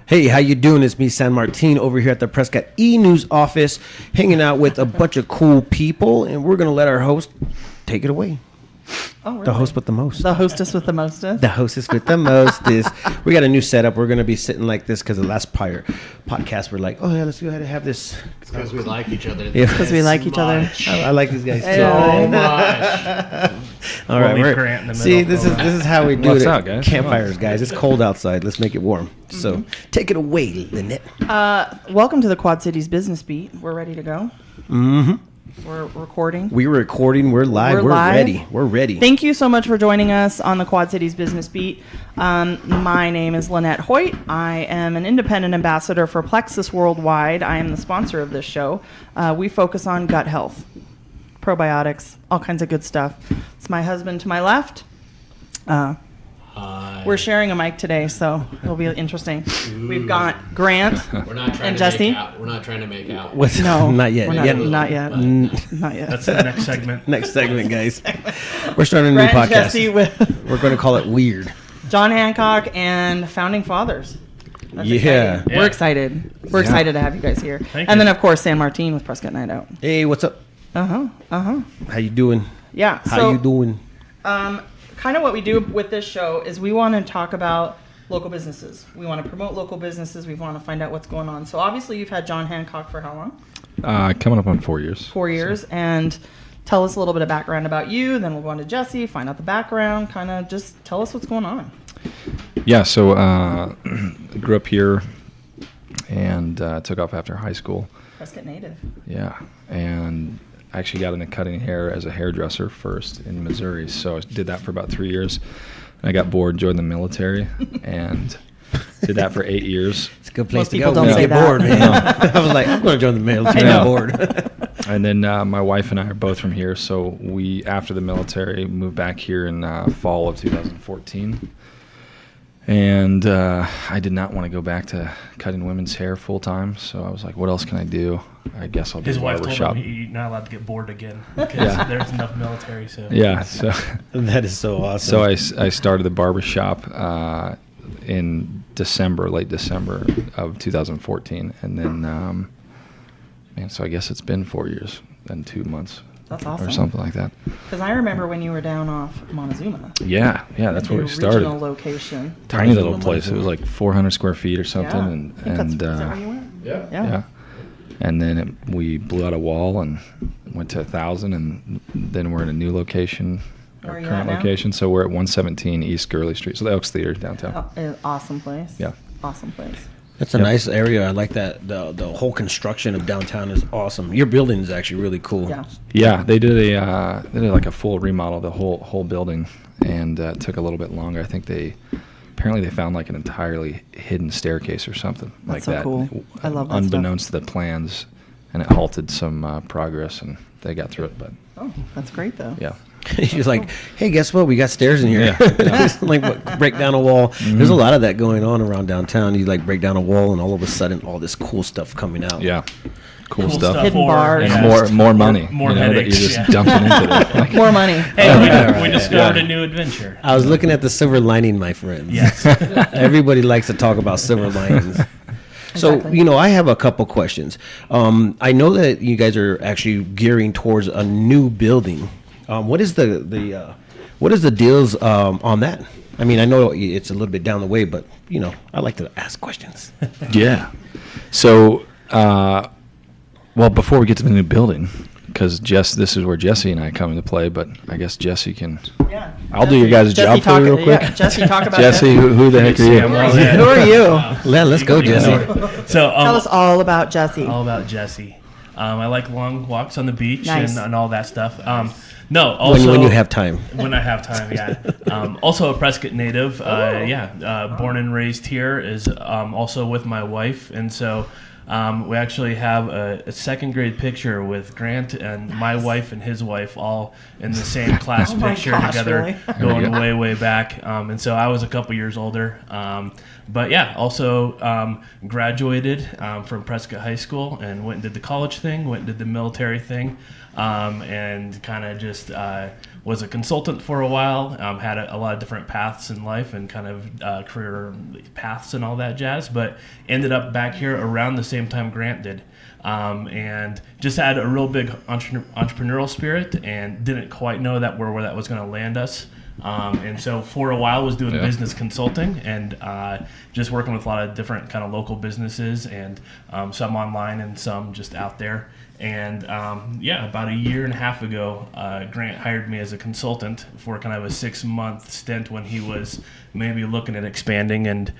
Hey, how you doing? It's me, San Martin, over here at the Prescott E-News office, hanging out with a bunch of cool people, and we're going to let our host take it away. Oh, really? The host with the most. The hostess with the mostest? The hostess with the mostest. We got a new setup. We're going to be sitting like this because the last podcast, we're like, oh, yeah, let's go ahead and have this. It's because we like each other. Yeah. Because we like each other. I like these guys too. So much. All right, leave Grant in the see, middle. this is how we do What's it. up, guys? Campfires, guys. It's cold outside. Let's make it warm. So take it away, Lynette. Welcome to the Quad Cities Business Beat. We're ready to go. Mm-hmm. We're recording. We're recording. We're live. We're live. ready. We're ready. Thank you so much for joining us on the Quad Cities Business Beat. My name is Lynette Hoyt. I am an independent ambassador for Plexus Worldwide. I am the sponsor of this show. We focus on gut health, probiotics, all kinds of good stuff. It's my husband to my left. Hi. We're sharing a mic today, so it'll be interesting. We've got Grant We're not trying and to Jesse. make out. We're not trying to make out. What's, No, not yet. we're Yet. not yet. Not yet. That's the next segment. Next segment, guys. We're starting a new Grant and podcast. Jesse with We're going to call it Weird. John Hancock and Founding Fathers. That's Yeah. exciting. Yeah. We're excited. We're excited to have you guys here. Thank and you. then, of course, San Martin with Prescott Night Out. Hey, what's up? How you doing? Yeah. How you doing? Kind of what we do with this show is we want to talk about local businesses. We want to promote local businesses. We want to find out what's going on. So obviously you've had John Hancock for how long? Coming up on 4 years. 4 years. And tell us a little bit of background about you. Then we'll go on to Jesse, find out the background, kind of just tell us what's going on. Yeah, so I grew up here and took off after high school. Prescott native. Yeah, and I actually got into cutting hair as a hairdresser first in Missouri. So I did that for about 3 years. And I got bored, joined the military, and did that for 8 years. It's a good place Most to people go don't when you say get that. bored, man. I was like, I'm going to join the military. I I'm know. bored. And then my wife and I are both from here. So we, after the military, moved back here in fall of 2014. And I did not want to go back to cutting women's hair full time, so I was like, "What else can I do? I guess I'll do His a wife told barbershop." him he's not allowed to get bored again because Yeah. there's enough military. So Yeah, so That is so awesome. so I started the barbershop in late December of 2014, and then so I guess it's been 4 years and 2 months. That's awesome. Or something like that. Because I remember when you were down off Montezuma. Yeah, that's where the we started. Original location. Tiny little Montezuma. place. It was like 400 square feet or something, Yeah. and I think that's, is that where you went? Yeah. Yeah. And then we blew out a wall and went to 1,000, and then we're in a new location, Where our are you current at now? location. So we're at 117 East Gurley Street, so the Elks Theater downtown. Awesome place. Yeah. Awesome place. That's a Yep. nice area. I like that. The whole construction of downtown is awesome. Your building is actually really cool. Yeah. Yeah, they did like a full remodel of the whole building, and it took a little bit longer. I think apparently they found like an entirely hidden staircase or something like so that. cool. I love that unbeknownst to the plans, and it halted some progress, and they got through it. But Oh, that's great though. yeah. You're like, hey, guess what? We got stairs in here. Yeah. It's like break down a wall. Mm-hmm. There's a lot of that going on around downtown. You like break down a wall, and all of a sudden, all this cool stuff coming out. Yeah. Cool stuff. Hidden or- bars. And more money. More you know, that you're headaches. just Yeah. dumping into it. Like, More money. Hey, we discovered Yeah. a new adventure. I was looking at the silver lining, my friends. Yes. Everybody likes to talk about silver linings. So, Exactly. I have a couple questions. I know that you guys are actually gearing towards a new building. What is the deals on that? I mean, I know it's a little bit down the way, but I like to ask questions. yeah. So, well, before we get to the new building, because this is where Jesse and I come into play, but I guess Jesse can. Yeah. I'll do your guys' Jesse job for you real quick. Yeah, Jesse, talk about Jesse, who the heck are Yeah, you? well, yeah. Who are you? Let's go, Jesse. So Tell us all about Jesse. all about Jesse. I like long walks on the beach Nice. and all that stuff. No, also When you have time. When I have time, yeah. Also a Prescott native. Born and raised here. Is also with my wife, and so we actually have a second grade picture with Grant and my wife and his wife all in the same class Oh my picture gosh, together, really? going way back. And so I was a couple years older. But yeah, also graduated from Prescott High School and went and did the college thing, went and did the military thing, and kind of just was a consultant for a while, had a lot of different paths in life and kind of career paths and all that jazz, but ended up back here around the same time Grant did. And just had a real big entrepreneurial spirit and didn't quite know where that was going to land us. And so for a while was doing business consulting and just working with a lot of different kind of local businesses and some online and some just out there. And about a year and a half ago, Grant hired me as a consultant for kind of a 6-month stint when he was maybe looking at expanding. And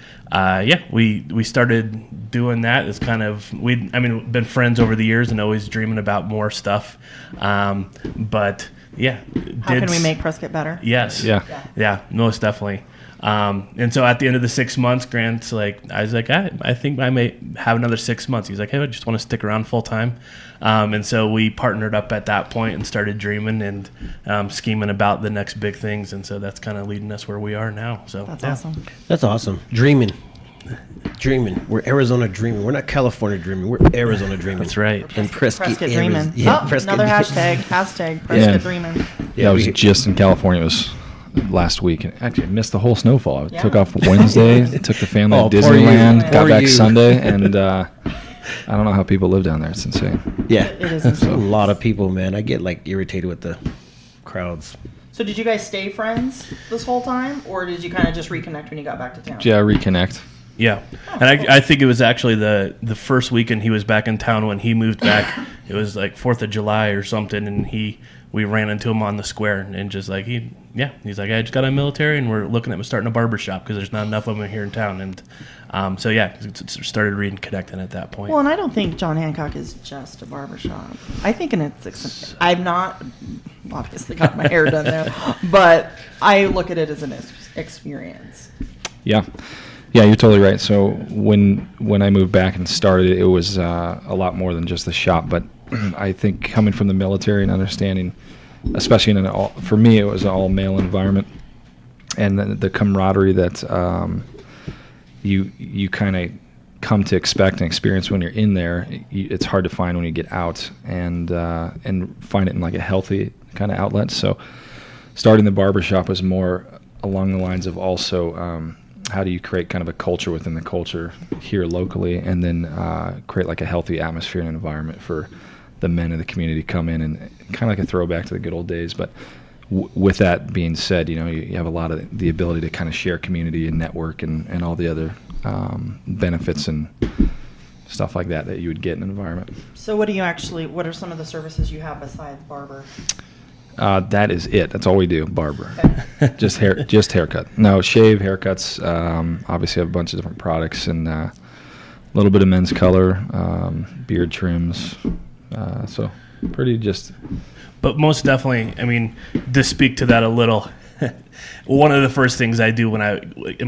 we started doing that. It's kind of we've been friends over the years and always dreaming about more stuff. But yeah, how can we make Prescott better? Yes. Yeah, most definitely. And so at the end of the 6 months, Grant's like, I was like, I think I may have another 6 months. He's like, hey, I just want to stick around full time. And so we partnered up at that point and started dreaming and scheming about the next big things. And so that's kind of leading us where we are now. So that's awesome. That's awesome. Dreaming. We're Arizona dreaming. We're not California dreaming. We're Arizona dreaming. That's right. And Prescott dreaming. Prescott Another hashtag. Prescott dreaming. Yeah, I was just in California. It was last week, and actually I missed the whole snowfall. I took off Wednesday, took the family to Disneyland, got back Sunday, and I don't know how people live down there. It's insane. Yeah, it is insane. A lot of people, man. I get irritated with the crowds. So did you guys stay friends this whole time, or did you kind of just reconnect when you got back to town? Yeah, reconnect. Yeah, and I think it was actually the first weekend he was back in town when he moved back. It was like 4th of July or something, and we ran into him on the square and just like he's like, I just got out of military and we're looking at starting a barbershop because there's not enough of them here in town. And started reading connecting at that point. Well, and I don't think John Hancock is just a barbershop. I think I've not obviously got my hair done there, but I look at it as an experience. Yeah. Yeah, you're totally right. So when I moved back and started, it was a lot more than just the shop. But I think coming from the military and understanding, especially for me, it was an all-male environment, and the camaraderie that you kind of come to expect and experience when you're in there, it's hard to find when you get out and find it in like a healthy kind of outlet. So starting the barbershop was more along the lines of also how do you create kind of a culture within the culture here locally, and then create like a healthy atmosphere and environment for the men of the community to come in, and kind of like a throwback to the good old days. But with that being said, you have a lot of the ability to kind of share community and network and all the other benefits and stuff like that you would get in an environment. So what are some of the services you have besides barber? That is it. That's all we do, barber. Okay. just haircut. No, shave, haircuts. Obviously have a bunch of different products and a little bit of men's color, beard trims. So pretty just. But most definitely, to speak to that a little, one of the first things I do when I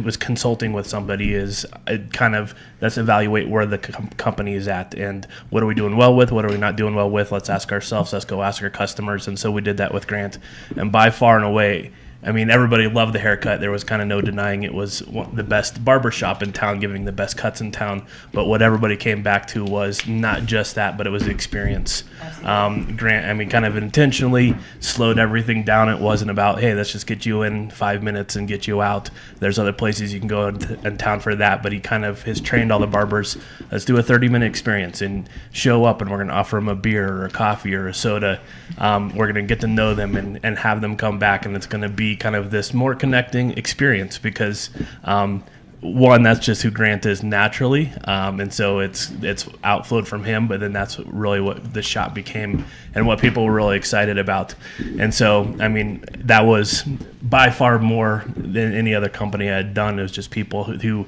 was consulting with somebody is let's evaluate where the company is at and what are we doing well with, what are we not doing well with. Let's ask ourselves, let's go ask our customers. And so we did that with Grant. And by far and away, everybody loved the haircut. There was kind of no denying it was the best barbershop in town, giving the best cuts in town. But what everybody came back to was not just that, but it was the experience. Grant, kind of intentionally slowed everything down. It wasn't about, hey, let's just get you in 5 minutes and get you out. There's other places you can go in town for that. But he kind of has trained all the barbers, let's do a 30-minute experience and show up, and we're going to offer them a beer or a coffee or a soda. We're going to get to know them and have them come back, and it's going to be kind of this more connecting experience because one, that's just who Grant is naturally, and so it's outflowed from him, but then that's really what the shop became and what people were really excited about. And so that was by far more than any other company I had done. It was just people who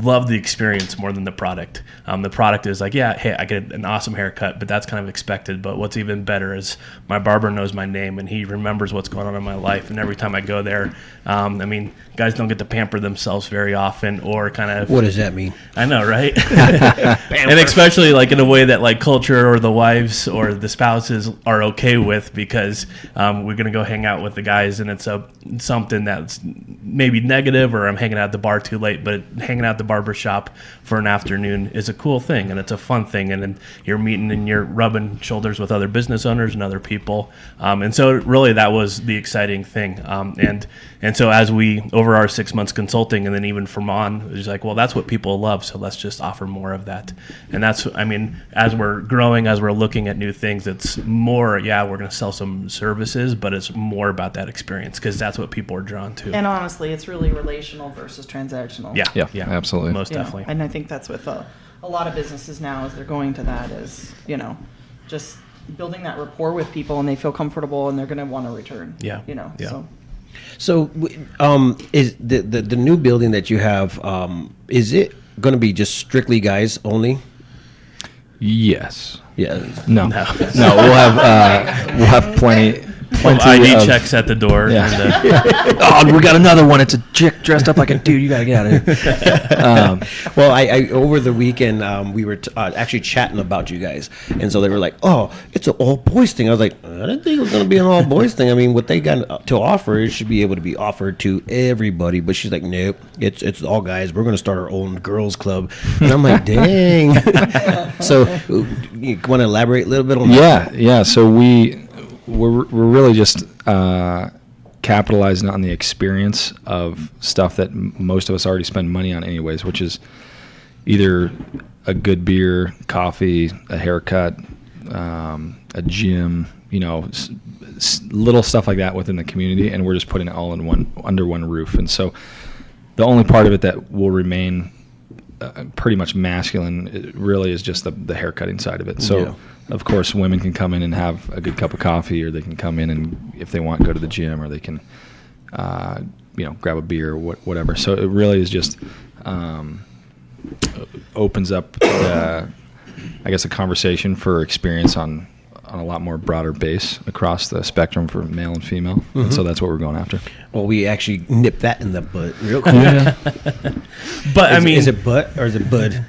loved the experience more than the product. The product is like, yeah, hey, I get an awesome haircut, but that's kind of expected. But what's even better is my barber knows my name and he remembers what's going on in my life. And every time I go there, guys don't get to pamper themselves very often. environment or kind of. What does that mean? I know, right? And especially like in a way that like culture or the wives or the spouses are okay with, because we're gonna go hang out with the guys, and it's something that's maybe negative, or I'm hanging out at the bar too late. But hanging out at the barbershop for an afternoon is a cool thing, and it's a fun thing, and then you're meeting and you're rubbing shoulders with other business owners and other people, and so really that was the exciting thing. And so as we over our 6 months consulting, and then even from on, it was like, well, that's what people love, so let's just offer more of that. And that's, I mean, as we're growing, as we're looking at new things, it's more, yeah, we're going to sell some services, but it's more about that experience, because that's what people are drawn to. And honestly, it's really relational versus transactional. Yeah, absolutely. most You know, definitely. and I think that's with a lot of businesses now, as they're going to that, is, you know, just building that rapport with people, and they feel comfortable, and they're going to want to return. Yeah. You know, Yeah. so. So, is the new building that you have? Is it going to be just strictly guys only? Yes. Yeah. No. No. We'll have plenty ID of checks at the door. Yeah. And, Oh, we got another one. It's a chick dressed up like a dude. You gotta get out of here. Well, I over the weekend we were actually chatting about you guys, and so they were like, "Oh, it's an all boys thing." I was like, "I didn't think it was going to be an all boys thing. I mean, what they got to offer, it should be able to be offered to everybody." But she's like, "Nope, it's all guys. We're going to start our own girls club." And I'm like, "Dang!" So, you want to elaborate a little bit on that? Yeah. So we're really just capitalizing on the experience of stuff that most of us already spend money on anyways, which is either a good beer, coffee, a haircut, a gym, you know, little stuff like that within the community, and we're just putting it all in under one roof. And so the only part of it that will remain pretty much masculine, it really is just the haircutting side of it. So Yeah. of course women can come in and have a good cup of coffee, or they can come in and, if they want, go to the gym, or they can grab a beer or whatever. So it really is just opens up I guess a conversation for experience on a lot more broader base across the spectrum for male and female. Mm-hmm. And so that's what we're going after. Well, we actually nipped that in the butt real quick. but I mean, is it butt or is it bud?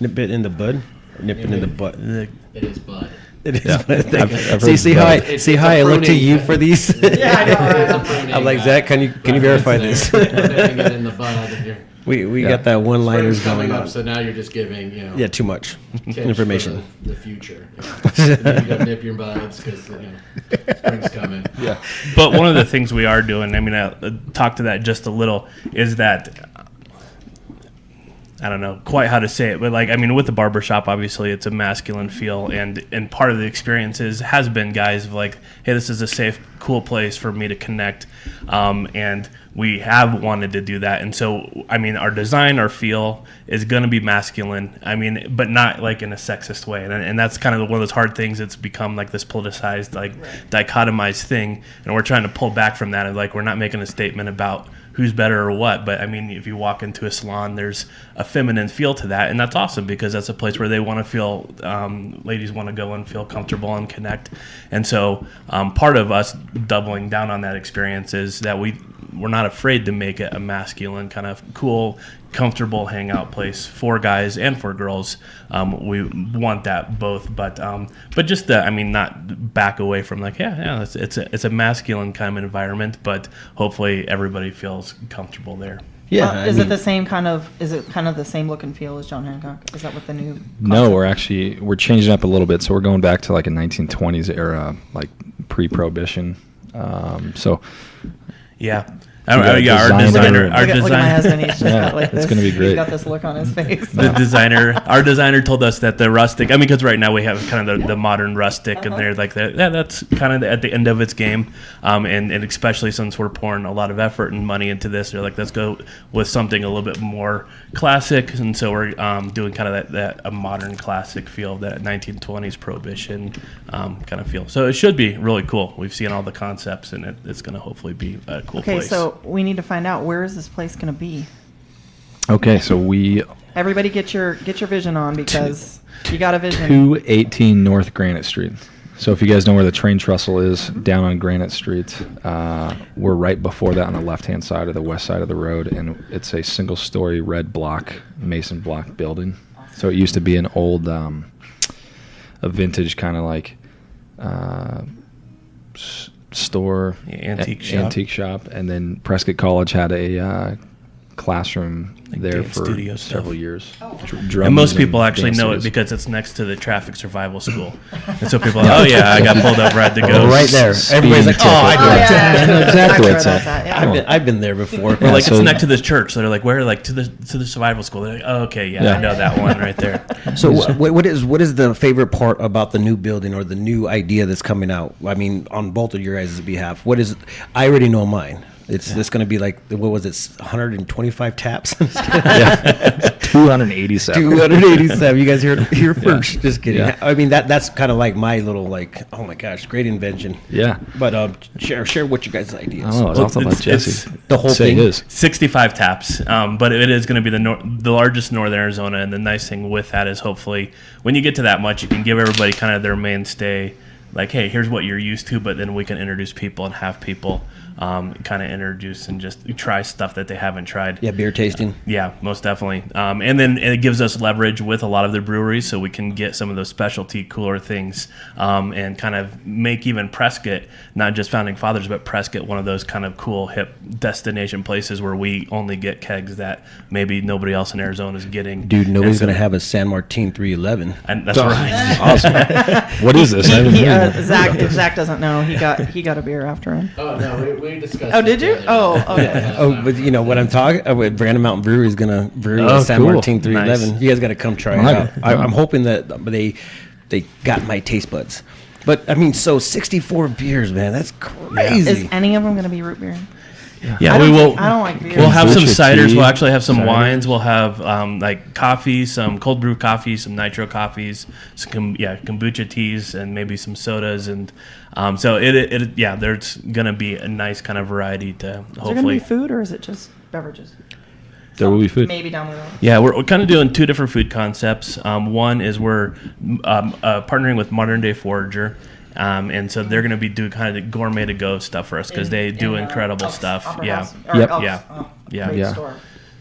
Nip it in the bud, or nip it in the butt. It is bud. It is. Yeah. Bud. I've heard See bud. how I look to you for these. Yeah, I know, right? I'm like, Zach, can you verify this? Nipping it in the bud. And you're We got that one liners spring's coming going up, on. so now you're just giving, you know, Yeah, too much tips information. for the future. You gotta nip your buds because, you know, spring's coming. Yeah. but one of the things we are doing, I mean, I'll talk to that just a little, is that I don't know quite how to say it, but like, I mean, with the barbershop, obviously it's a masculine feel, and part of the experience has been guys of like, hey, this is a safe, cool place for me to connect, and we have wanted to do that. And so, I mean, our design, our feel is going to be masculine, I mean, but not like in a sexist way. And that's kind of one of those hard things. It's become like this politicized, like dichotomized thing. And we're trying to pull back from that. And like, we're not making a statement about who's better or what. But I mean, if you walk into a salon, there's a feminine feel to that. And that's awesome, because that's a place where they want to feel, ladies want to go and feel comfortable and connect. And so part of us doubling down on that experience is that we're not afraid to make it a masculine kind of cool, comfortable hangout place for guys and for girls. We want that both, but just not back away from like, it's a masculine kind of environment, but hopefully everybody feels comfortable there. Yeah. Is it the same kind of? Is it kind of the same look and feel as John Hancock? Is that what the new? No, concept? we're changing up a little bit. So we're going back to like a 1920s era, like pre-prohibition. So Yeah. got Our a designer, designer. our Look at my designer, husband. He's just got like it's this. gonna be great. He's got this look on his face. the our designer told us that the rustic, I mean, because right now we have kind of the modern rustic, and they're like, that's kind of at the end of its game. And especially since we're pouring a lot of effort and money into this, they're like, let's go with something a little bit more classic. And so we're doing kind of that a modern classic feel, that 1920s prohibition kind of feel. So it should be really cool. We've seen all the concepts, and it's going to hopefully be a cool Okay, place. so we need to find out, where is this place going to be? Okay, so we Everybody get your vision on, because you got a vision. 218 North Granite Street. So if you guys know where the train trestle is, down on Granite Street, we're right before that on the left-hand side of the west side of the road, and it's a single-story red block, mason block building. So it used to be an old, a vintage kind of like store, antique shop, and then Prescott College had a classroom there for several years. And most people actually know it because it's next to the traffic survival school. And so people are like, oh yeah, I got pulled over, I had to go. Right there. Everybody's like, oh, I know exactly what's I've been there before. Or like it's next to this church. So they're like, where? Like to the survival school. They're like, oh, okay, yeah, I know that one right there. So what is the favorite part about the new building or the new idea that's coming out? I mean, on both of your guys' behalf, what is? I already know mine. It's going to be like, what was it, 125 taps? 287. 287. You guys heard it here first. Just kidding. Yeah. I mean, that's kind of like my little, like, oh my gosh, great invention. Yeah. But share what you guys' ideas. Oh, I'll let Jesse. The whole thing is 65 taps, but it is going to be the largest northern Arizona. And the nice thing with that is hopefully when you get to that much, you can give everybody kind of their mainstay. Like, hey, here's what you're used to, but then we can introduce people and have people kind of introduce and just try stuff that they haven't tried. Yeah, beer tasting. Yeah, most definitely. And then it gives us leverage with a lot of the breweries, so we can get some of those specialty cooler things and kind of make even Prescott, not just Founding Fathers, but Prescott one of those kind of cool, hip destination places where we only get kegs that maybe nobody else in Arizona is getting. Dude, nobody's going to have a San Martin 311. And that's right. Awesome. What is this? Zach doesn't know. He got a beer after him. Oh, no, we discussed. Oh, did you? Oh, okay. But you know what I'm talking about? Brandon Mountain Brewery is going to brew a San Martin 311. Nice. You guys got to come try it out. I'm hoping that they got my taste buds. But, I mean, so 64 beers, man. That's crazy. Is any of them going to be root beer? Yeah, we will. I don't like beer. We'll have some ciders. We'll actually have some wines. We'll have like coffee, some cold brew coffee, some nitro coffees, some kombucha teas, and maybe some sodas. And so there's gonna be a nice kind of variety to hopefully. Is there gonna be food or is it just beverages? There will be food. Maybe down the road. Yeah, we're kind of doing two different food concepts. One is we're partnering with Modern Day Forager. And so they're going to be doing kind of gourmet to go stuff for us because they do incredible stuff.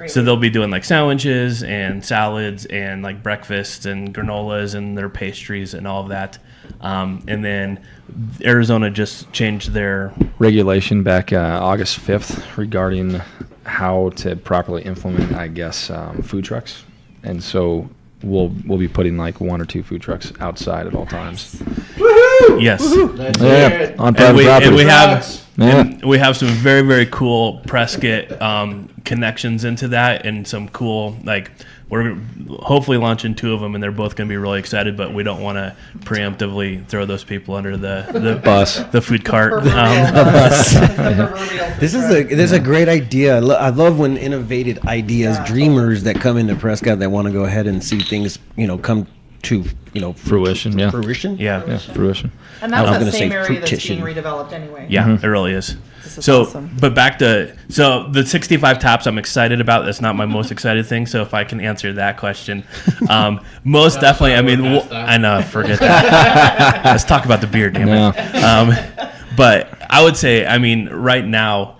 So they'll be doing like sandwiches and salads and like breakfasts and granolas and their pastries and all of that. And then Arizona just changed their regulation back August 5th regarding how to properly implement, I guess, food trucks. And so we'll be putting like one or two food trucks outside at all times. Woohoo! Yes. Yeah, on private property. And we have some very, very cool Prescott connections into that, and some cool, like, we're hopefully launching two of them, and they're both going to be really excited, but we don't want to preemptively throw those people under the bus, the food cart. The bus. This is a great idea. I love when innovative ideas, dreamers that come into Prescott that want to go ahead and see things, come to fruition. Fruition. Yeah. Fruition. And that's the same area that's being redeveloped anyway. Yeah, it really is. So, awesome. But back to the 65 taps, I'm excited about. That's not my most excited thing. So if I can answer that question, most definitely. I mean, I know, forget that. Let's talk about the beer, damn it. But I would say, I mean, right now,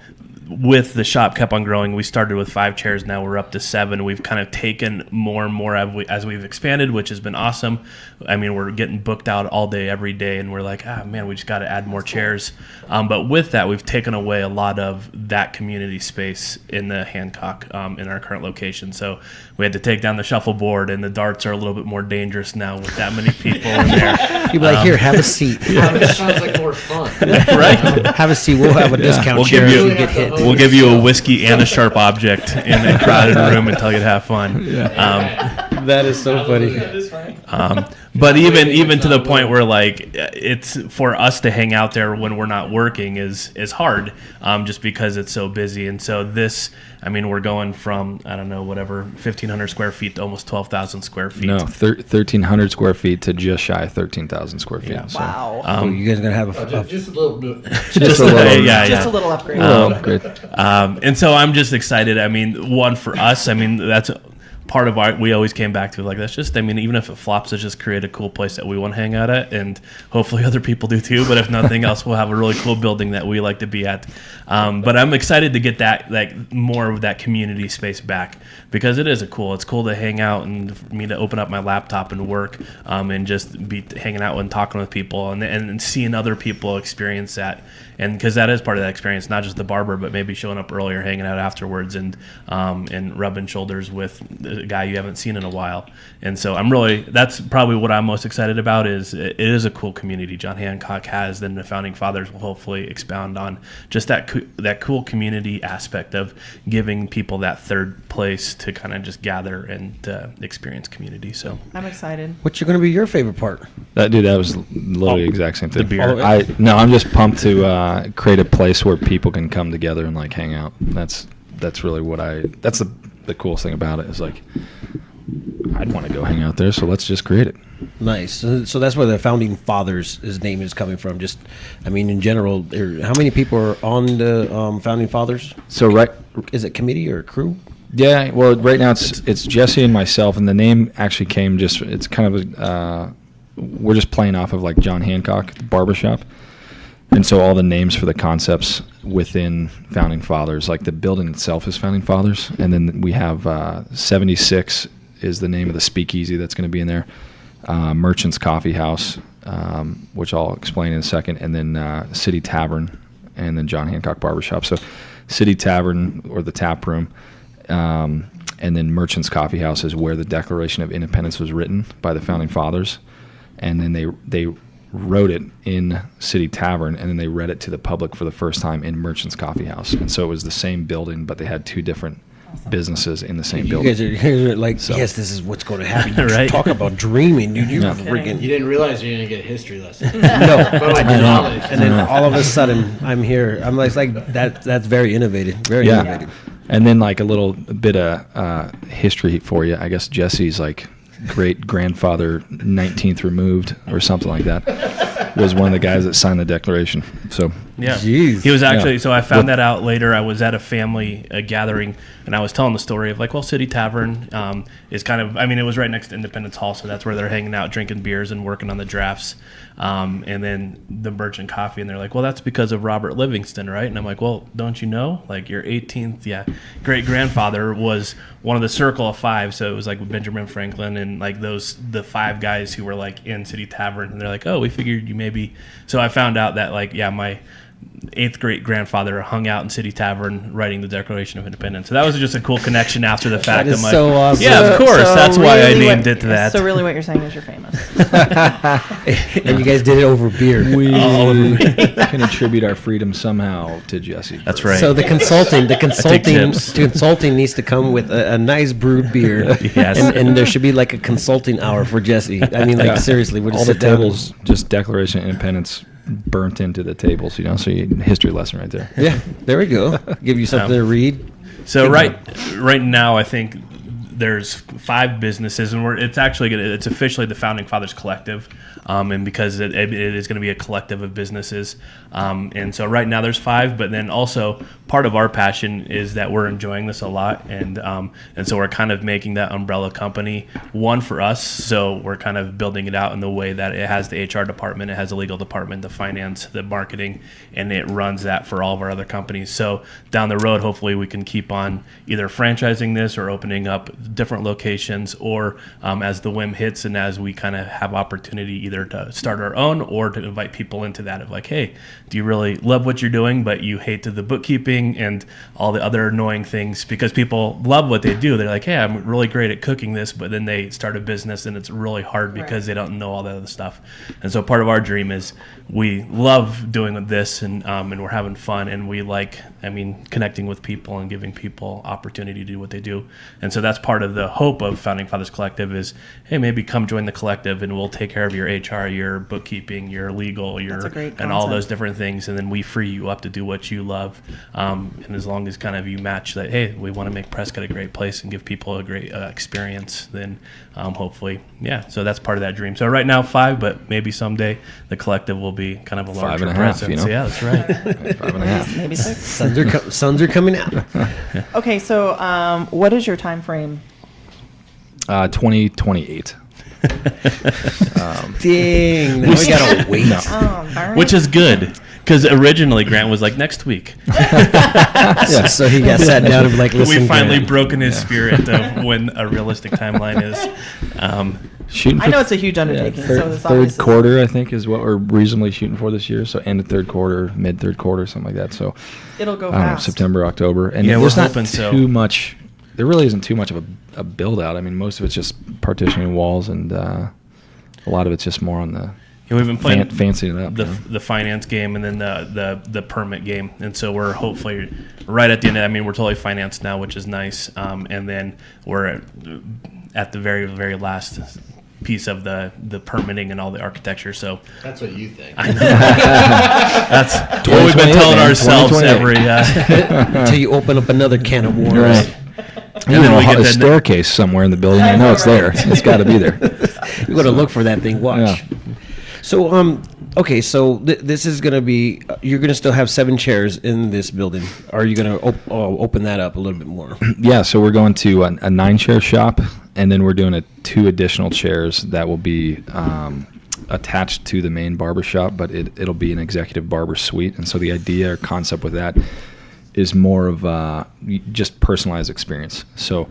with the shop kept on growing. We started with 5 chairs. Now we're up to 7. We've kind of taken more and more as we've expanded, which has been awesome. I mean, we're getting booked out all day, every day, and we're like, man, we just got to add more chairs. But with that, we've taken away a lot of that community space in the Hancock in our current location. So we had to take down the shuffleboard, and the darts are a little bit more dangerous now with that many people in there. You'd be like, here, have a seat. That sounds like more fun. Right? Have a seat. We'll have a discount chair if you get hit. We'll give you a whiskey and a sharp object in a crowded room and tell you to have fun. That is so funny. But even to the point where like it's for us to hang out there when we're not working is hard, just because it's so busy. And so this, I mean, we're going from, I don't know, whatever, 1,500 square feet to almost 12,000 square feet. No, 1,300 square feet to just shy of 13,000 square feet. Yeah. So. Wow. So you guys are going to have just a little bit. Just a little. Just a little upgrade. Great. And so I'm just excited. I mean, one for us, I mean, part of we always came back to like, that's just, I mean, even if it flops, let's just create a cool place that we want to hang out at, and hopefully other people do too. But if nothing else, we'll have a really cool building that we like to be at. But I'm excited to get that, like, more of that community space back, because it's cool to hang out and for me to open up my laptop and work, and just be hanging out and talking with people and seeing other people experience that. And because that is part of that experience, not just the barber, but maybe showing up earlier, hanging out afterwards, and rubbing shoulders with a guy you haven't seen in a while. And so that's probably what I'm most excited about. Is it is a cool community John Hancock has, then the founding fathers will hopefully expound on just that cool community aspect of giving people that third place to kind of just gather and experience community. So I'm excited. What's going to be your favorite part? That was literally the exact same thing. The beer. I'm just pumped to create a place where people can come together and like hang out. That's really that's the coolest thing about it, is like, I'd want to go hang out there, so let's just create it. Nice. So that's where the founding fathers, his name is coming from. Just, I mean, in general, how many people are on the founding fathers? So right, is it committee or crew? yeah. Well, right now it's Jesse and myself, and the name actually came it's kind of we're just playing off of like John Hancock Barbershop. And so all the names for the concepts within Founding Fathers, like the building itself is Founding Fathers. And then we have 76 is the name of the speakeasy that's going to be in there. Merchant's Coffee House, which I'll explain in a second. And then City Tavern, and then John Hancock Barbershop. So City Tavern, or the tap room, and then Merchant's Coffee House is where the Declaration of Independence was written by the Founding Fathers. And then they wrote it in City Tavern, and then they read it to the public for the first time in Merchant's Coffee House. And so it was the same building, but they had two different businesses in the same building. You guys are like, yes, this is what's going to happen. Right? Talk about dreaming, dude. You're Yeah. freaking... You didn't realize you were going to get a history lesson. No. But like the knowledge. And then all of a sudden, I'm here. I'm like that's very innovative. Very Yeah. innovative. And then like a little bit of history for you. I guess Jesse's like great grandfather, 19th removed or something like that, was one of the guys that signed the Declaration. So Yeah. Jeez. He was actually, Yeah. so I found that out later. I was at a family gathering, and I was telling the story of like, well, City Tavern is kind of, I mean, it was right next to Independence Hall, so that's where they're hanging out, drinking beers and working on the drafts. And then the Merchant Coffee, and they're like, well, that's because of Robert Livingston, right? And I'm like, well, don't you know? Like, your 18th, great-grandfather was one of the Circle of Five, so it was like Benjamin Franklin and like the five guys who were like in City Tavern, and they're like, oh, we figured you maybe. So I found out that like, yeah, my 8th great-grandfather hung out in City Tavern writing the Declaration of Independence. So that was just a cool connection after the fact. That is I'm like, so awesome. yeah, of course. So That's why I really named it that. So really what you're saying is you're famous. And you guys did it over beer. we can attribute our freedom somehow to Jesse. That's right. So the consulting tips. needs to come with a nice brewed beer. Yes. And there should be like a consulting hour for Jesse. I mean, like, Yeah. seriously, we'll All just the sit down. tables, just Declaration of Independence burnt into the tables, so history lesson right there. Yeah, there we go. Give you something to read. So right now, I think there's 5 businesses, and it's officially the Founding Fathers Collective, and because it is going to be a collective of businesses, and so right now there's 5. But then also part of our passion is that we're enjoying this a lot, and so we're kind of making that umbrella company one for us. So we're kind of building it out in the way that it has the HR department, it has the legal department, the finance, the marketing, and it runs that for all of our other companies. So down the road, hopefully we can keep on either franchising this or opening up different locations, or as the whim hits and as we kind of have opportunity either to start our own or to invite people into that of like, hey, do you really love what you're doing but you hate the bookkeeping and all the other annoying things? Because people love what they do. They're like, hey, I'm really great at cooking this, but then they start a business and it's really hard because they don't know all that other stuff. And so part of our dream is we love doing this, and we're having fun, and we like, connecting with people and giving people opportunity to do what they do. And so that's part of the hope of Founding Fathers Collective is, hey, maybe come join the collective and we'll take care of your HR, your bookkeeping, your legal, That's a great and all concept. those different things, and then we free you up to do what you love. And as long as kind of you match that, hey, we want to make Prescott a great place and give people a great experience, then hopefully, yeah. So that's part of that dream. So right now 5, but maybe someday the collective will be kind of a larger 5.5, presence. Yeah, that's right. 5.5. Maybe 6. Sons are coming out. Okay, so what is your time frame 2028. Dang, now we gotta wait. Oh, darn Which it. is good, because originally Grant was like next week. Yeah, so he got sat down and be like, listen, We finally Grant, broken his spirit of when a realistic timeline is. Shooting I know it's a huge undertaking. so third, this obviously quarter, I think, is what we're reasonably shooting for this year. So end of third quarter, mid third quarter, something like that. So it'll go I don't know, fast. September, October, and Yeah, we're there's not hoping so. too much. There really isn't too much of a build out. I mean, most of it's just partitioning walls, and a lot of it's just more on the Yeah, we've been playing fancying it up. the finance game and then the permit game, and so we're hopefully right at the end. I mean, we're totally financed now, which is nice, and then we're at the very, very last piece of the permitting and all the architecture. So That's what you think. that's what we've been 2028, telling man, ourselves 2028. every. until you open up another can of worms. Right. And You then know, we get a the- staircase somewhere in the building. I know it's there. It's got to be there. You gotta look for that thing. Watch. Yeah. So okay, so this is gonna be. You're gonna still have 7 chairs in this building. Are you gonna open that up a little bit more? Yeah, so we're going to a 9-chair shop, and then we're doing 2 additional chairs that will be attached to the main barbershop, but it'll be an executive barber suite. And so the idea or concept with that is more of just personalized experience. So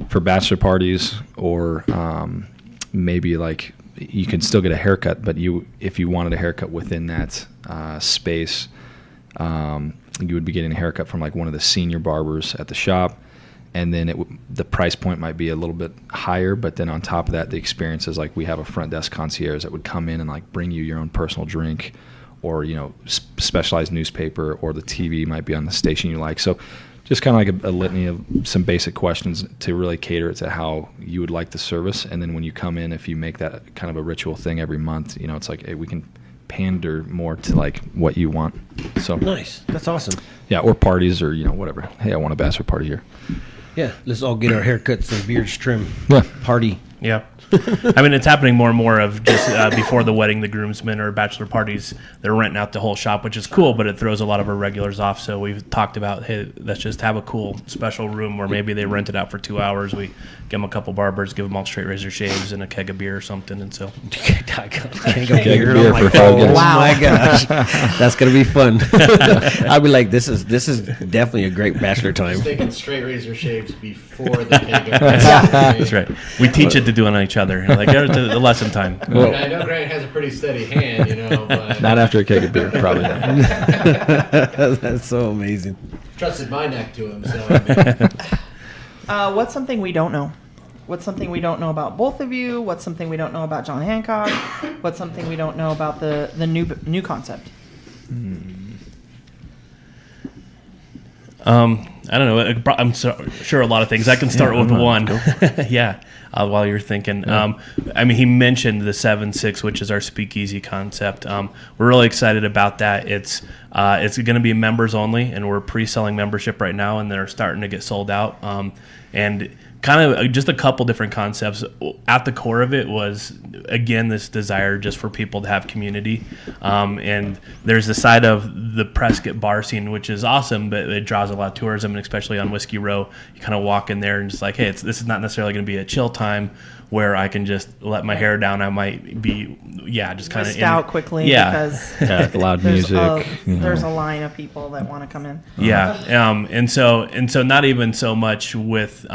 for bachelor parties or maybe like you can still get a haircut, but if you wanted a haircut within that space, you would be getting a haircut from like one of the senior barbers at the shop. And then the price point might be a little bit higher, but then on top of that, the experience is like we have a front desk concierge that would come in and like bring you your own personal drink, or specialized newspaper, or the TV might be on the station you like. So just kind of like a litany of some basic questions to really cater it to how you would like the service. And then when you come in, if you make that kind of a ritual thing every month, it's like, hey, we can pander more to like what you want. So Nice. That's awesome. yeah, or parties or whatever. Hey, I want a bachelor party here. Yeah, let's all get our haircuts and beards trimmed. Yeah. Party. Yeah. I mean, it's happening more and more of just before the wedding, the groomsmen or bachelor parties, they're renting out the whole shop, which is cool, but it throws a lot of our regulars off. So we've talked about, hey, let's just have a cool special room where maybe they rent it out for 2 hours. We give them a couple barbers, give them all straight razor shaves and a keg of beer or something. And so Can't go Keg of beer. beer I'm for like, 5 oh guys. Wow. my gosh, that's gonna be fun. I'll be like, this is definitely a great bachelor time. Thinking straight razor shaves before the keg of that's right. We teach it to do it on each other. Like, there's a lesson time. I mean, I know Grant has a pretty steady hand, but Not after a keg of beer, probably not. That's so amazing. trusted my neck to him. So What's something we don't know? What's something we don't know about both of you? What's something we don't know about John Hancock? What's something we don't know about the new concept? I don't know. I'm sure a lot of things. I can start with one. Yeah. While you're thinking, I mean, he mentioned the 7-6, which is our speakeasy concept. We're really excited about that. It's going to be members only, and we're pre-selling membership right now, and they're starting to get sold out. And kind of just a couple different concepts. At the core of it was, again, this desire just for people to have community. And there's the side of the Prescott bar scene, which is awesome, but it draws a lot of tourism, and especially on Whiskey Row, you kind of walk in there and just like, hey, this is not necessarily going to be a chill time where I can just let my hair down. I might be, just kind of Whisked out quickly because Yeah, loud there's music. there's a line of people that want to come in. Yeah, and so not even so much with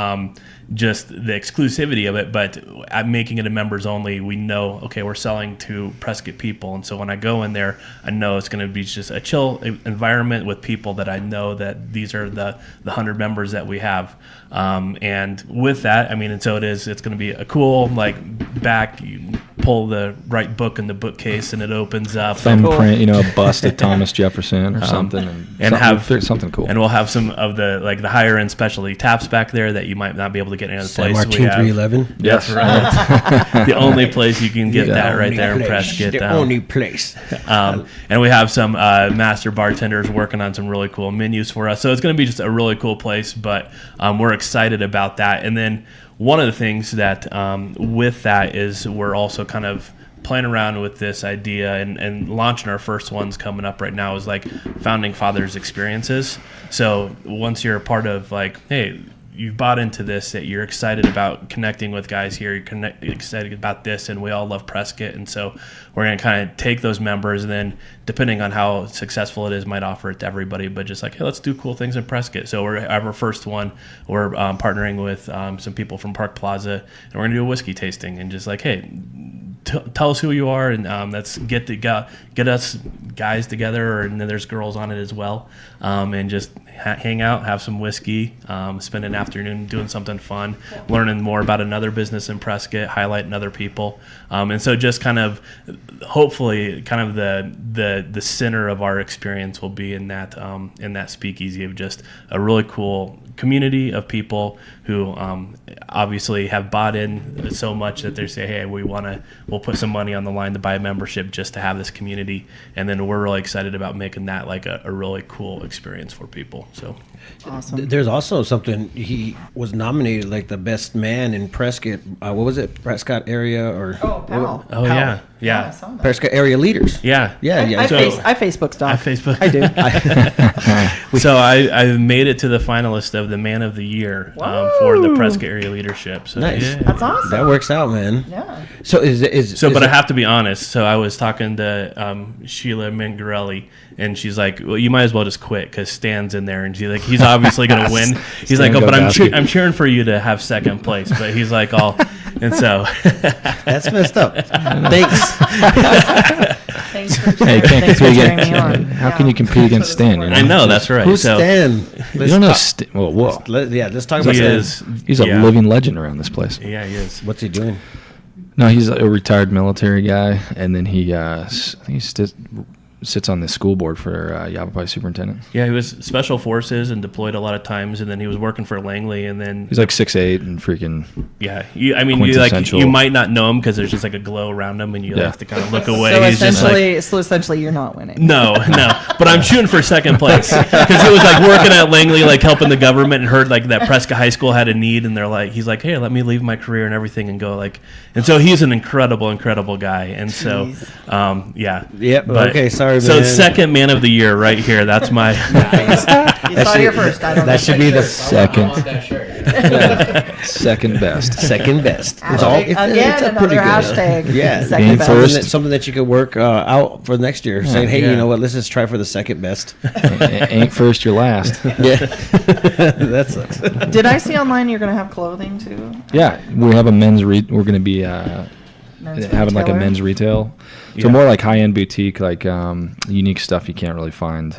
just the exclusivity of it, but making it a members only. We know, okay, we're selling to Prescott people, and so when I go in there, I know it's going to be just a chill environment with people that I know that these are the 100 members that we have. And with that, I mean, and so it's going to be a cool, like, back, you pull the right book in the bookcase and it opens up. Thumbprint, a bust of Thomas Jefferson or something, and have something cool. And we'll have some of the higher end specialty taps back there that you might not be able to get in other San place. Martin 311. That's right. The only place you can get Yeah. that right Only there in place. Prescott. The only place. And we have some master bartenders working on some really cool menus for us. So it's going to be just a really cool place, but we're excited about that. And then one of the things that with that is we're also kind of playing around with this idea and launching our first ones coming up right now is like founding fathers experiences. So once you're a part of like, hey, you've bought into this, that you're excited about connecting with guys here, you're excited about this, and we all love Prescott, and so we're going to kind of take those members, and then depending on how successful it is, might offer it to everybody, but just like, hey, let's do cool things in Prescott. So we're our first one, we're partnering with some people from Park Plaza, and we're going to do a whiskey tasting, and just like, hey, tell us who you are, and let's get us guys together, and then there's girls on it as well, and just hang out, have some whiskey, spend an afternoon doing something fun, learning more about another business in Prescott, highlighting other people, and so just kind of hopefully kind of the center of our experience will be in that speakeasy of just a really cool community of people who obviously have bought in so much that they say, hey, we'll put some money on the line to buy a membership just to have this community, and then we're really excited about making that like a really cool experience for people. So Awesome. There's also something, he was nominated like the best man in Prescott. What was it? Prescott area or? Oh, Powell. oh I yeah saw that. Prescott area leaders. yeah Yeah. I Facebook stuff. Facebook. I do. So I made it to the finalist of the Man of the Year for the Prescott area leadership. So Nice. yeah. That's awesome. That works out, man. Yeah. So But I have to be honest. So I was talking to Sheila Mingarelli, and she's like, "Well, you might as well just quit because Stan's in there, and she's like, he's obviously going to win." He's like, "Oh, but I'm cheering for you to have second place." But he's like, "All," and so That's messed up. Thanks. Thanks for Hey, cheering, thanks for you cheering get- me on. How can you compete against Stan? You know? I know that's right. Who's so Stan? You don't know Stan? Well, whoa. Let's talk about he Stan. is. He's a yeah. living legend around this place. Yeah, he is. What's he doing? No, he's a retired military guy, and then he sits on the school board for Yavapai superintendent. Yeah, he was special forces and deployed a lot of times, and then he was working for Langley, and then He's like 6'8" and freaking. yeah, you Quintessential. might not know him because there's just like a glow around him, and you Yeah. have to kind of look away. So He's just like. essentially, you're not winning. No, but I'm shooting for second place because he was like working at Langley, like helping the government, and heard like that Prescott High School had a need, and they're like, he's like, hey, let me leave my career and everything and go like, and so he's an incredible guy, and so, yeah. Yep. But- Okay. Sorry, So man. second man of the year right here. That's my. You saw it here first. I don't That should be the Second. I want that shirt. Second best. second best. Hashtag, again, another hashtag. Yeah. Second Ain't best. first. Something that you could work out for next year. Saying, hey, yeah. you know what? Let's just try for the second best. Ain't first, you're last. Yeah. That sucks. Did I see online you're going to have clothing too? Yeah, we have a men's. We're going to be Men's having like a retailer? men's retail. So Yeah. more like high-end boutique, like unique stuff you can't really find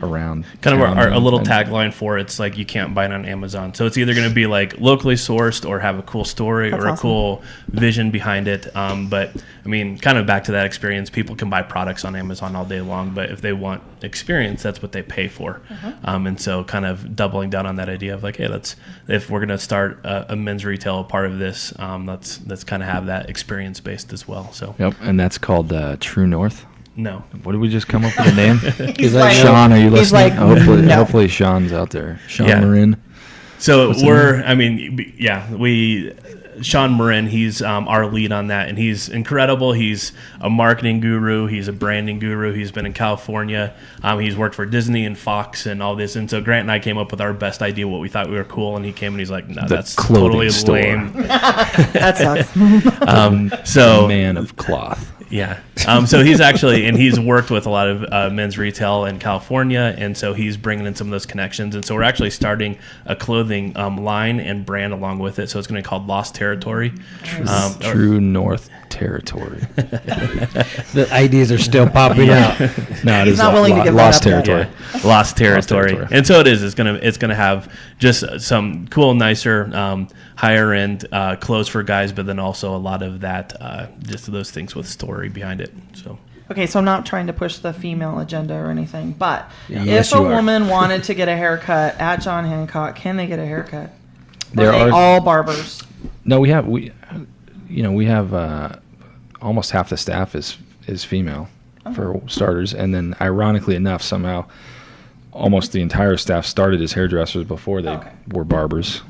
around. Kind of town. our little And- tagline for it's like you can't buy it on Amazon. So it's either going to be like locally sourced or have a cool story That's or a awesome. cool vision behind it. But I mean, kind of back to that experience, people can buy products on Amazon all day long, but if they want experience, that's what they pay for. And so kind of doubling down on that idea of like, hey, if we're going to start a men's retail part of this, let's kind of have that experience based as well. So Yep, and that's called True North. no. What did we just come up with a name? He's like, Sean, are you he's listening? like, hopefully, no. hopefully Sean's out there. Sean Yeah. Marin. So What's the Sean Marin, he's our lead on that, and he's incredible. He's a marketing guru. He's a branding guru. He's been in California. He's worked for Disney and Fox and all this. And so Grant and I came up with our best idea, what we thought we were cool, and he came and he's like, no, The that's clothing totally store. lame. That sucks. So Man of cloth. yeah. So he's actually, and he's worked with a lot of men's retail in California, and so he's bringing in some of those connections. And so we're actually starting a clothing line and brand along with it. So it's going to be called Lost Territory. True North territory. The ideas are still popping out. No, it He's is not willing to give that Lost up yet. territory. Yeah, Lost Territory. Territory. And so it is. It's gonna have just some cool, nicer, higher end clothes for guys, but then also a lot of that, just those things with story behind it. So. Okay, so I'm not trying to push the female agenda or anything, but Yes, if a you are. woman wanted to get a haircut at John Hancock, can they get a haircut? There Are they are- all barbers? No, we have almost half the staff is female for starters, and then ironically enough, somehow almost the entire staff started as hairdressers before they Okay. were barbers.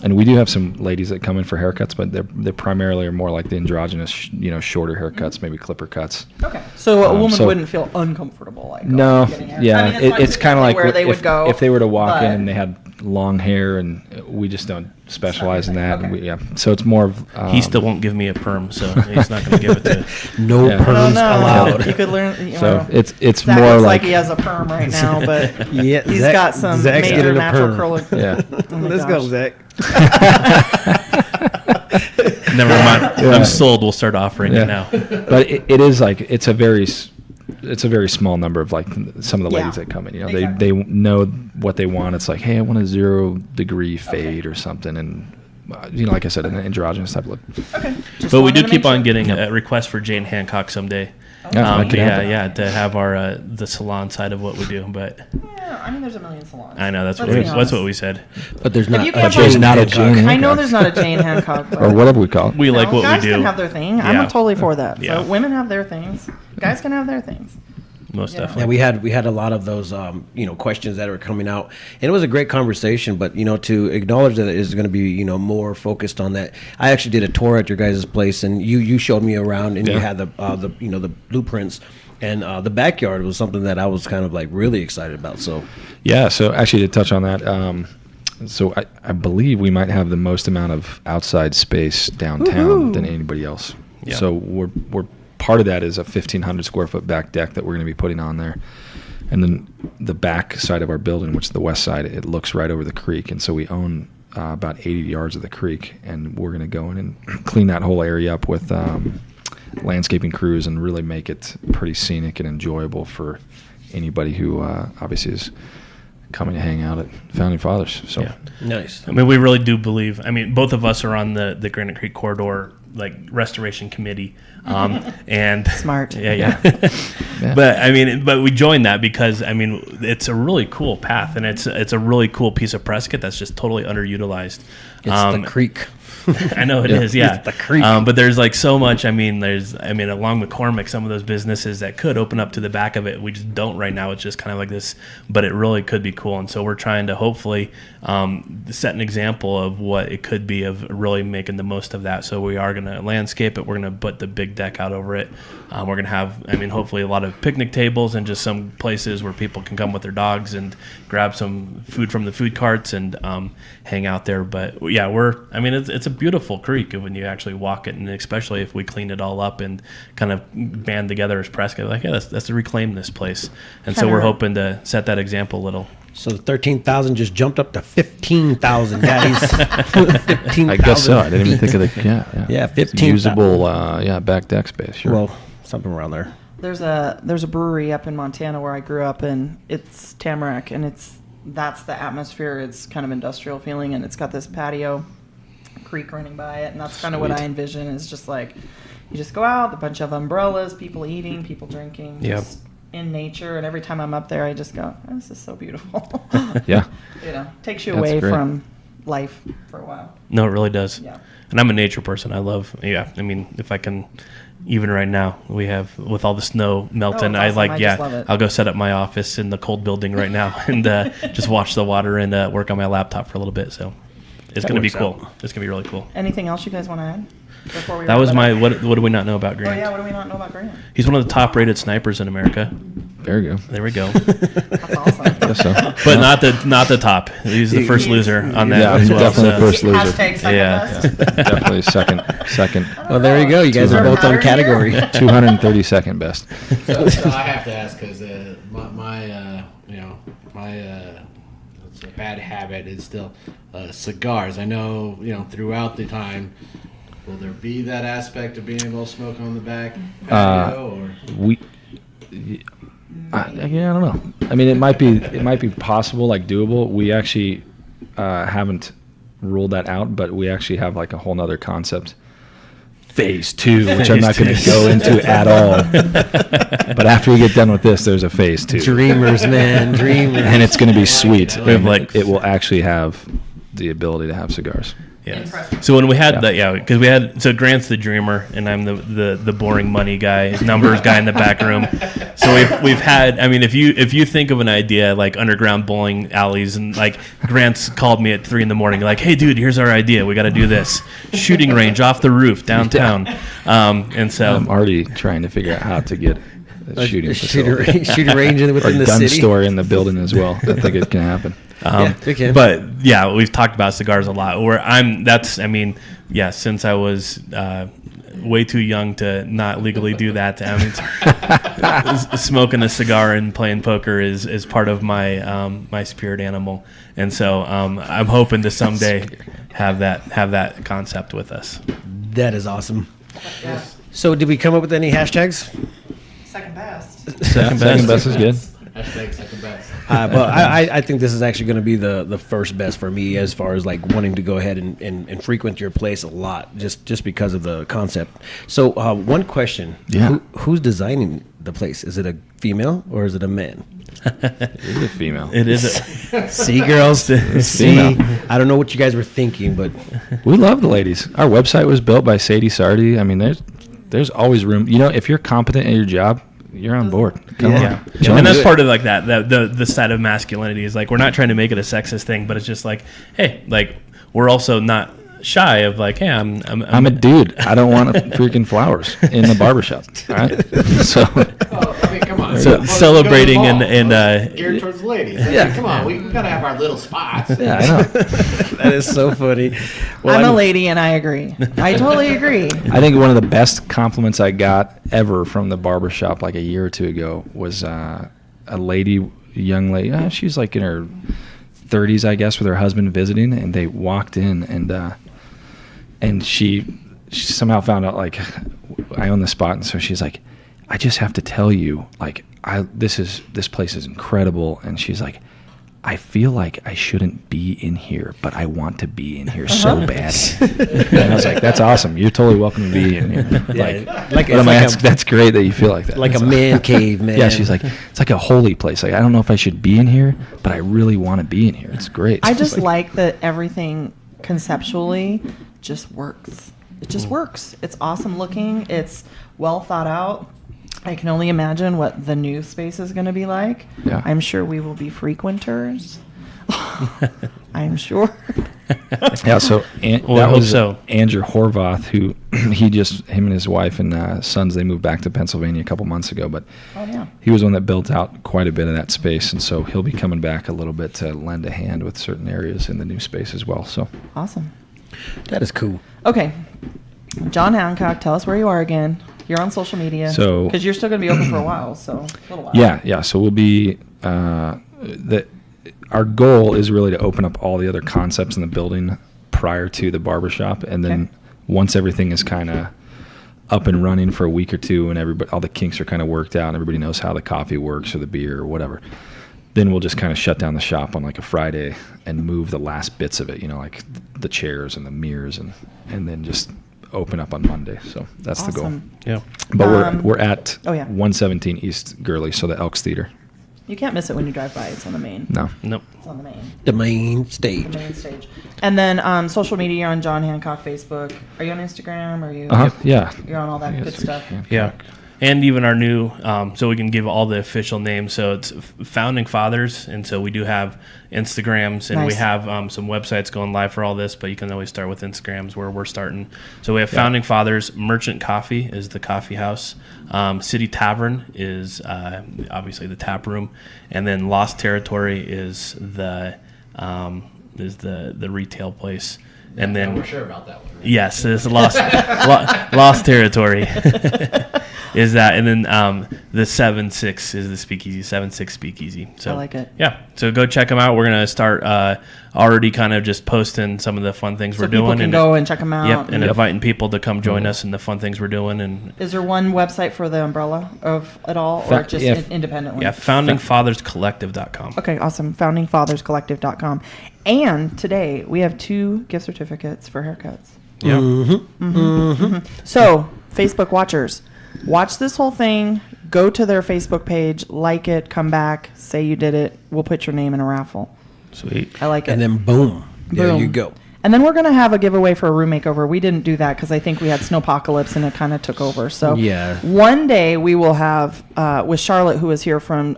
And we do have some ladies that come in for haircuts, but they're primarily are more like the androgynous, shorter haircuts, maybe clipper cuts. Okay, so a woman so- wouldn't feel uncomfortable like No, getting a haircut. yeah, I mean, it's fine kind of like where they would if, go. if they were to walk in but- and they had long hair, and we just don't specialize in that. And so it's more of He still won't give me a perm, so he's not going to give it to. No Yeah. perms I don't know. allowed. You could learn. so it's Zach more looks like he has a perm right now, but Yeah, he's Zach- got some Zach's major getting a natural perm. curler. yeah. Oh my Let's gosh. go, Zach. Never mind. I'm sold. We'll start offering Yeah. it now. But it is like it's a very small number of like some of the ladies Yeah. that come in. You know, Exactly. they know what they want. It's like, hey, I want a 0-degree fade or something, and like I said, an androgynous type look. Okay. Just But we wanted do to keep make on sure. getting a request for Jane Hancock someday. Yeah, that could happen. To have our the salon side of what we do. But Yeah, I mean, there's a million salons. I know that's Let's be that's honest. what we said. But there's If not you a can't There's find- not a Hancock. Jane I know Hancock. there's not a Jane Hancock, but or whatever we call it. We like no, what guys we do. can have their thing. Yeah. I'm totally for that. Yeah. So women have their things. Guys can have their things. Most Yeah. definitely. Yeah, we had a lot of those questions that were coming out, and it was a great conversation. But to acknowledge that it is going to be more focused on that. I actually did a tour at your guys' place, and you showed me around, and you Yeah. had the blueprints, and the backyard was something that I was kind of like really excited about. So Yeah, so actually to touch on that, so I believe we might have the most amount of outside space downtown than anybody else. Yeah. So we're part of that is a 1,500 square foot back deck that we're going to be putting on there. And then the back side of our building, which is the west side, it looks right over the creek. And so we own about 80 yards of the creek, and we're going to go in and clean that whole area up with landscaping crews and really make it pretty scenic and enjoyable for anybody who obviously is coming to hang out at Founding Fathers. So Yeah. nice. I mean, we really do believe. I mean, both of us are on the Granite Creek Corridor restoration committee, and Smart. Yeah. Yeah. But we joined that because it's a really cool path, and it's a really cool piece of Prescott that's just totally underutilized. It's the creek. I know it is, yeah. It's the creek. But there's so much. Along McCormick, some of those businesses that could open up to the back of it, we just don't right now. It's just kind of like this, but it really could be cool. And so we're trying to hopefully set an example of what it could be of really making the most of that. So we are going to landscape it. We're going to put the big deck out over it. We're going to have, hopefully a lot of picnic tables and just some places where people can come with their dogs and grab some food from the food carts and hang out there. But yeah, it's a beautiful creek when you actually walk it, and especially if we clean it all up and kind of band together as Prescott, let's reclaim this place. And so we're hoping to set that example a little. So the 13,000 just jumped up to 15,000, guys. 15,000 I guess so. I didn't even feet. think of the Yeah, It's 15,000. usable back deck space. Sure. Well, something around there. There's a brewery up in Montana where I grew up, and it's Tamarack, and that's the atmosphere. It's kind of industrial feeling, and it's got this patio, creek running by it, and that's kind of what I envision. Is just like you just go out, a bunch of umbrellas, people eating, people drinking, Yep. just in nature. And every time I'm up there, I just go, oh, "This is so beautiful." Yeah. Takes you That's away great. from life for a while. No, it really does. Yeah. And I'm a nature person. I love, if I can, even right now, we have, with all the snow melting, it's awesome. I just love it. I'll go set up my office in the cold building right now and just watch the water and work on my laptop for a little bit. So it's going to be works cool. out. It's going to be really cool. Anything else you guys want to add before we? That wrap was it my, up? what do we not know about Oh Grant? yeah, what do we not know about Grant? He's one of the top rated snipers in America. There you go. There we go. That's awesome. Guess so. But not the top. He's the first loser on that Yeah, as well. definitely so- first loser. Hashtag second Yeah. best. Definitely second. Well, there you go. You guys are both on category. 232nd best. So I have to ask because my it's a bad habit is still cigars. I know throughout the time, will there be that aspect of being able to smoke on the back patio or? I don't know. I mean, it might be possible, like doable. We actually haven't ruled that out, but we actually have like a whole nother concept, phase 2, which I'm not going to go into at all. But after we get done with this, there's a phase 2, Dreamers, man, dreamers. and it's going to be sweet. We have, And it will actually have the ability to have cigars. Yeah. Impressive. So when we had because we had Grant's the dreamer and I'm the boring money guy, numbers guy in the back room. So we've had. I mean, if you think of an idea like underground bowling alleys and like Grant's called me at 3 a.m. like, hey dude, here's our idea. We got to do this shooting range off the roof downtown. And so I'm already trying to figure out how to get a shooting facility. shooting range or within the gun city. store in the building as well. I think it can happen. we can. But yeah, we've talked about cigars a lot. Since I was way too young to not legally do that, smoking a cigar and playing poker is part of my spirit animal, and so I'm hoping to someday have that concept with us. That is awesome. So, did we come up with any hashtags? Second best. Second best is good. Hashtag second best. Well, I think this is actually going to be the first best for me as far as like wanting to go ahead and frequent your place a lot just because of the concept. So, one question: who's designing the place? Is it a female or is it a man? It is a female. It is. See, girls. See, female. I don't know what you guys were thinking, but We love the ladies. Our website was built by Sadie Sardi. I mean, there's always room. You know, if you're competent at your job, you're on board. Come on. Yeah. And that's part of like that the side of masculinity is like we're not trying to make it a sexist thing, but it's just like, hey, like we're also not shy of like, hey, I'm a dude. I don't want freaking flowers in the barbershop. All right. So Come on. So celebrating and geared towards the ladies. Come on, we gotta have our little spots. yeah, I know. that is so funny. Well, I'm a lady and I agree. I totally agree. I think one of the best compliments I got ever from the barbershop like a year or two ago was a young lady. She's like in her 30s, I guess, with her husband visiting, and they walked in and she somehow found out like I own the spot, and so she's like, I just have to tell you, like, this place is incredible, and she's like, I feel like I shouldn't be in here, but I want to be in here so bad. And I was like, that's awesome. You're totally welcome to be in here. That's great that you feel like that. like a man cave, man. Yeah, she's like, it's like a holy place. Like, I don't know if I should be in here, but I really want to be in here. It's great. I just like that everything conceptually just works. It just works. It's awesome looking. It's well thought out. I can only imagine what the new space is going to be like. Yeah. I'm sure we will be frequenters. I'm sure. Yeah, so I that hope was so. Andrew Horvath, who him and his wife and sons, they moved back to Pennsylvania a couple months ago, but Oh, yeah. he was one that built out quite a bit of that space, and so he'll be coming back a little bit to lend a hand with certain areas in the new space as well. So Awesome. That is cool. Okay. John Hancock, tell us where you are again. You're on social media. So- because you're still going to be open for a while, so a little while. yeah, so we'll be our goal is really to open up all the other concepts in the building prior to the barbershop, and then Okay. once everything is kind of up and running for a week or two, and all the kinks are kind of worked out, and everybody knows how the coffee works or the beer or whatever, then we'll just kind of shut down the shop on like a Friday and move the last bits of it, like the chairs and the mirrors, and then just open up on Monday. So that's the goal. Awesome. yeah. But we're at Oh, yeah. 117 East Gurley, so the Elks Theater. You can't miss it when you drive by. It's on the main. No. Nope. It's on the main. The main stage. The main stage. And then social media, you're on John Hancock Facebook. Are you on Instagram? Are you? Yeah. You're on all that good stuff. Yeah. And even our new, so we can give all the official names. So it's Founding Fathers. And so we do have Instagrams, and we Nice. have some websites going live for all this, but you can always start with Instagrams where we're starting. So we have Founding Fathers. Merchant Coffee is the coffee house. City Tavern is obviously the tap room. And then Lost Territory is the retail place. And then We're sure about that one. Right? yes, it's lost territory. Is that, and then the 7-6 is the speakeasy, 7-6 speakeasy. So I like it. Yeah, so go check them out. We're gonna start already kind of just posting some of the fun things So we're people doing, can and go and check them out. yep, and inviting people to come join us in the fun things we're doing, and Is there one website for the umbrella of it all, or just independently? yeah, foundingfatherscollective.com. Okay, awesome. Foundingfatherscollective.com. And today we have 2 gift certificates for haircuts. Yeah. So, Facebook watchers, watch this whole thing. Go to their Facebook page, like it, come back, say you did it. We'll put your name in a raffle. Sweet. I like it. And then boom. There Boom. you go. And then we're going to have a giveaway for a room makeover. We didn't do that because I think we had snowpocalypse and it kind of took over. So Yeah. one day we will have, with Charlotte, who is here from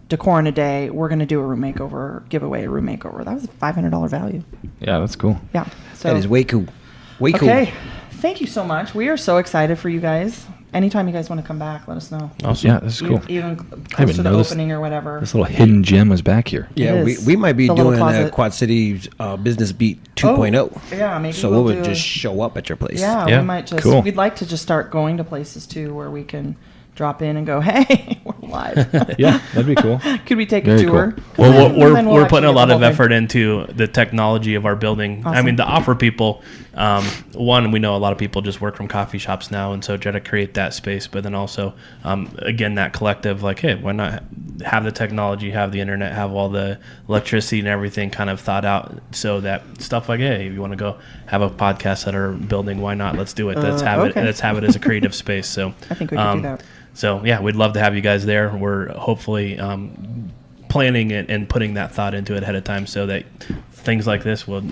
Decor in a Day, we're going to do a room makeover, giveaway a room makeover. That was a $500 value. Yeah, that's cool. Yeah. So That is way cool. Way cool. okay. Thank you so much. We are so excited for you guys. anytime you guys want to come back, let us know. Awesome. Yeah, this is cool. Even I close didn't to the know this. opening or whatever. This little hidden gem was back here. Yeah, It we, is. we might be The little doing a closet. Quad City Business Beat 2.0. Yeah, maybe So we'll we would do just show up at your place. Yeah, Yeah, we might just. cool. We'd like to just start going to places too, where we can drop in and go, "Hey, we're live." Yeah, that'd be cool. Could we take Very a tour? cool. 'Cause Well, then- we're then we'll we're actually putting a get lot the of whole thing. effort into the technology of our building. I Awesome. mean, to offer people, one, we know a lot of people just work from coffee shops now, and so try to create that space. But then also, again, that collective, like, hey, why not have the technology, have the internet, have all the electricity and everything kind of thought out, so that stuff like, hey, if you want to go have a podcast at our building, why not? Let's do it. Let's have okay. it. Let's have it as a creative space. So I think we could do that. So yeah, we'd love to have you guys there. We're hopefully planning it and putting that thought into it ahead of time so that things like this will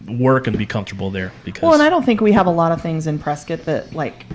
work and be comfortable there. Because Well, and I don't think we have a lot of things in Prescott that like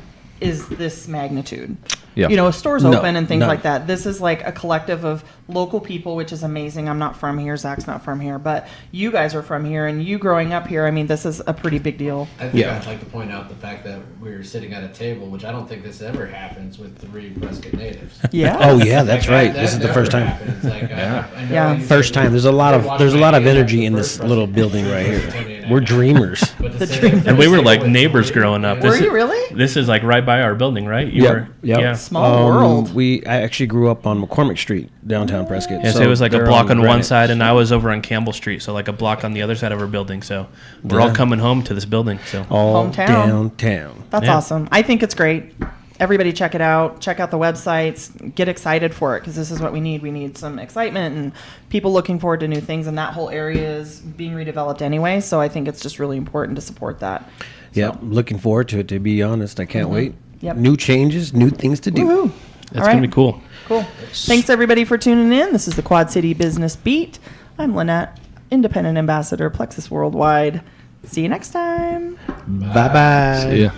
is this magnitude. Yeah. You know, a store's No, open and things none. like that. This is like a collective of local people, which is amazing. I'm not from here. Zach's not from here, but you guys are from here, and you growing up here. I mean, this is a pretty big deal. I think Yeah. I'd like to point out the fact that we're sitting at a table, which I don't think this ever happens with 3 Prescott natives. Yeah. Oh yeah, that's Like, right. that This is the never first time. happens. Like, Yeah. I know Yeah. you First said time. There's a lot I of watched my energy aunt in the this first little Prescott building right native, here. and We're I- dreamers. But to The say dream- that and we were there's like people neighbors in growing up. yeah. Were This you is- really? This is like right by our building, right? You Yep, were, yep. yeah. Small world. I actually grew up on McCormick Street, downtown Prescott. Yeah, so it was like a they're block on one Granite. side, and I was over on Campbell Street, so like a block on the other side of our building. So we're all Yeah. coming home to this building. So All Hometown. downtown. That's Yeah. awesome. I think it's great. Everybody check it out. Check out the websites. Get excited for it because this is what we need. We need some excitement and people looking forward to new things. And that whole area is being redeveloped anyway. So I think it's just really important to support that. Yep, looking forward to it. To be honest, I can't wait. Yep. New changes, new things to do. Woohoo. that's All right. gonna be cool. Cool. Thanks everybody for tuning in. This is the Quad City Business Beat. I'm Lynette, Independent Ambassador, Plexus Worldwide. See you next time. Bye bye. See ya.